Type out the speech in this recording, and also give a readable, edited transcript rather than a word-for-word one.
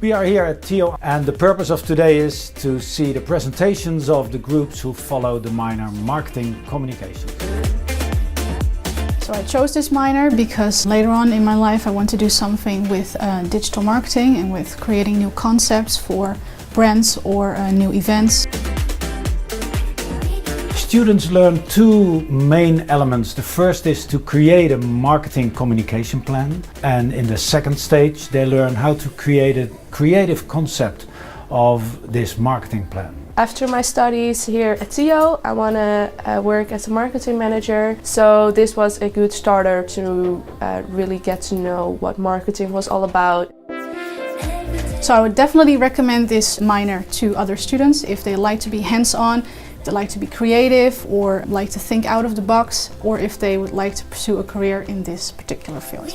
We are here at TIO and the purpose of today is to see the presentations of the groups who follow the minor Marketing Communication. So I chose this minor because later on in my life I want to do something with digital marketing and with creating new concepts for brands or new events. Students learn two main elements. The first is to create a marketing communication plan, and in the second stage they learn how to create a creative concept of this marketing plan. After my studies here at TIO, I want to work as a marketing manager, so this was a good starter to really get to know what marketing was all about. So I would definitely recommend this minor to other students if they like to be hands-on, if they like to be creative or like to think out of the box, or if they would like to pursue a career in this particular field.